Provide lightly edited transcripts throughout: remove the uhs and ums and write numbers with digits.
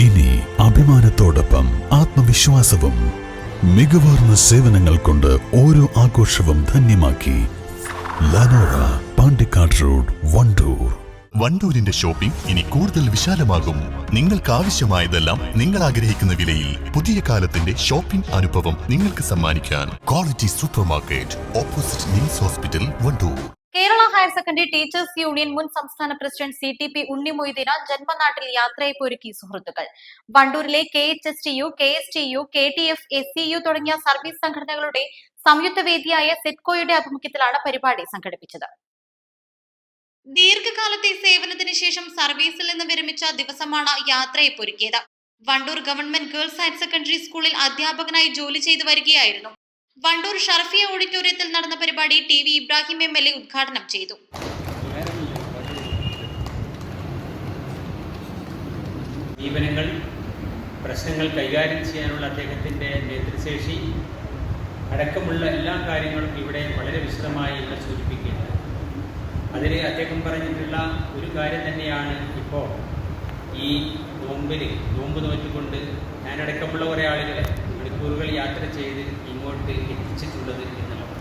ഇനി അഭിമാനത്തോടൊപ്പം ആത്മവിശ്വാസവും. മികവാർന്ന സേവനങ്ങൾ കൊണ്ട് ഓരോ ആഘോഷവും ധന്യമാക്കി. ലനോറ, പാണ്ടിക്കാട് റോഡ്, വണ്ടൂർ. വണ്ടൂരിന്റെ ഷോപ്പിംഗ് ഇനി കൂടുതൽ വിശാലമാകും. നിങ്ങൾക്ക് ആവശ്യമായതെല്ലാം നിങ്ങൾ ആഗ്രഹിക്കുന്ന വിലയിൽ പുതിയ കാലത്തിന്റെ ഷോപ്പിംഗ് അനുഭവം നിങ്ങൾക്ക് സമ്മാനിക്കാൻ quality supermarket, opposite NIMS hospital, Wandoor. Kerala higher secondary teachers union മുൻ സംസ്ഥാന പ്രസിഡന്റ് CTP ഉണ്ണി മൊയ്തീന് ജന്മനാട്ടിൽ യാത്രയപ്പൊരുക്കി സുഹൃത്തുക്കൾ. വണ്ടൂരിലെ KHSTU, KSTU, KTF, SCU തുടങ്ങിയ സർവീസ് സംഘടനകളുടെ സംയുക്ത വേദിയായ സെറ്റ്കോയുടെ ആഭിമുഖ്യത്തിലാണ് പരിപാടി സംഘടിപ്പിച്ചത്. ദീർഘകാലത്തെ സേവനത്തിന് ശേഷം സർവീസിൽ നിന്ന് വിരമിച്ച ദിവസമാണ് യാത്രയപ്പൊരുക്കിയത്. Wandoor government girls higher secondary സ്കൂളിൽ അധ്യാപകനായി ജോലി ചെയ്തു വരികയായിരുന്നു. വണ്ടൂർ ഷർഫിയ ഓഡിറ്റോറിയത്തിൽ നടന്ന പരിപാടി TV ഇബ്രാഹിം MLA ഉദ്ഘാടനം ചെയ്തു. ജീവനങ്ങൾ, പ്രശ്നങ്ങൾ കൈകാര്യം ചെയ്യാനുള്ള അദ്ദേഹത്തിൻ്റെ നേതൃശേഷി അടക്കമുള്ള എല്ലാ കാര്യങ്ങളും ഇവിടെ വളരെ വിശദമായി ഇവിടെ സൂചിപ്പിക്കുകയുണ്ട്. അതിൽ അദ്ദേഹം പറഞ്ഞിട്ടുള്ള ഒരു കാര്യം തന്നെയാണ് ഇപ്പോൾ ഈ നോമ്പ് നോറ്റുകൊണ്ട് ഞാനടക്കമുള്ള കുറേ ആളുകളെ മണിക്കൂറുകൾ യാത്ര ചെയ്ത് ഇങ്ങോട്ട് എത്തിച്ചിട്ടുള്ളത് എന്നുള്ളത്.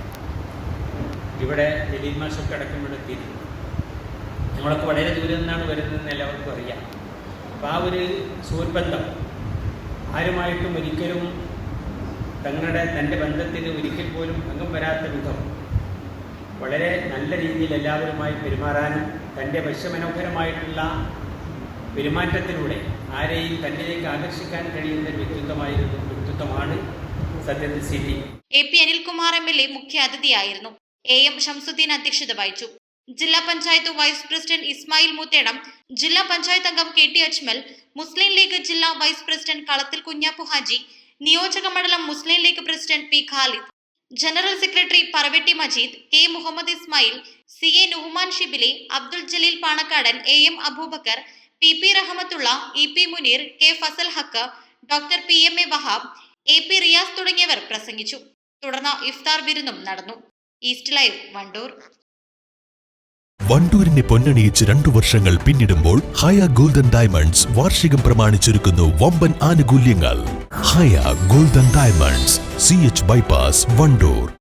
ഇവിടെ ജലീൽ മാഷൊക്കെ അടക്കമുള്ള എത്തിയിട്ടുണ്ട്. നമ്മളൊക്കെ വളരെ ദൂരം നിന്നാണ് വരുന്നതെന്ന് എല്ലാവർക്കും അറിയാം. അപ്പോൾ ആ ഒരു സുഹൃബന്ധം ആരുമായിട്ടും ഒരിക്കലും തൻ്റെ ബന്ധത്തിന് ഒരിക്കൽ പോലും ഭംഗം വരാത്ത വിധം വളരെ നല്ല രീതിയിൽ എല്ലാവരുമായി പെരുമാറാനും തൻ്റെ വശ്യമനോഹരമായിട്ടുള്ള പെരുമാറ്റത്തിലൂടെ ആരെയും തന്നിലേക്ക് ആകർഷിക്കാൻ കഴിയുന്ന വ്യക്തിത്വമാണ് സത്യത്തിൽ CT. AP അനിൽകുമാർ MLA മുഖ്യ അതിഥിയായിരുന്നു. AM ഷംസുദ്ദീൻ അധ്യക്ഷത വഹിച്ചു. ജില്ലാ പഞ്ചായത്ത് വൈസ് പ്രസിഡന്റ് ഇസ്മായിൽ മൂത്തേടം, ജില്ലാ പഞ്ചായത്ത് അംഗം KT അജ്മൽ, മുസ്ലിം ലീഗ് ജില്ലാ വൈസ് പ്രസിഡന്റ് കളത്തിൽ കുഞ്ഞാപ്പു ഹാജി, നിയോജക മണ്ഡലം Muslim League president P Khalid, general secretary Paravetti Majeed, K Muhammad Ismail, CA Nuhman Shibili, Abdul Jaleel Panakkadan, AM Aboobacker, PP Rahmathulla, EP Muneer, K Fazal Haq, doctor PMA Wahab, AP Riyas തുടങ്ങിയവർ പ്രസംഗിച്ചു. തുടർന്ന് ഇഫ്താർ വിരുന്നും നടന്നു. East Live, Wandoor. വണ്ടൂരിനെ പൊന്നണിയിച്ച് 2 വർഷങ്ങൾ പിന്നിടുമ്പോൾ ഹയ ഗോൾഡൻ ഡയമണ്ട്സ് വാർഷികം പ്രമാണിച്ചൊരുക്കുന്നു വമ്പൻ ആനുകൂല്യങ്ങൾ. Haya golden diamonds, CH bypass, Wandoor.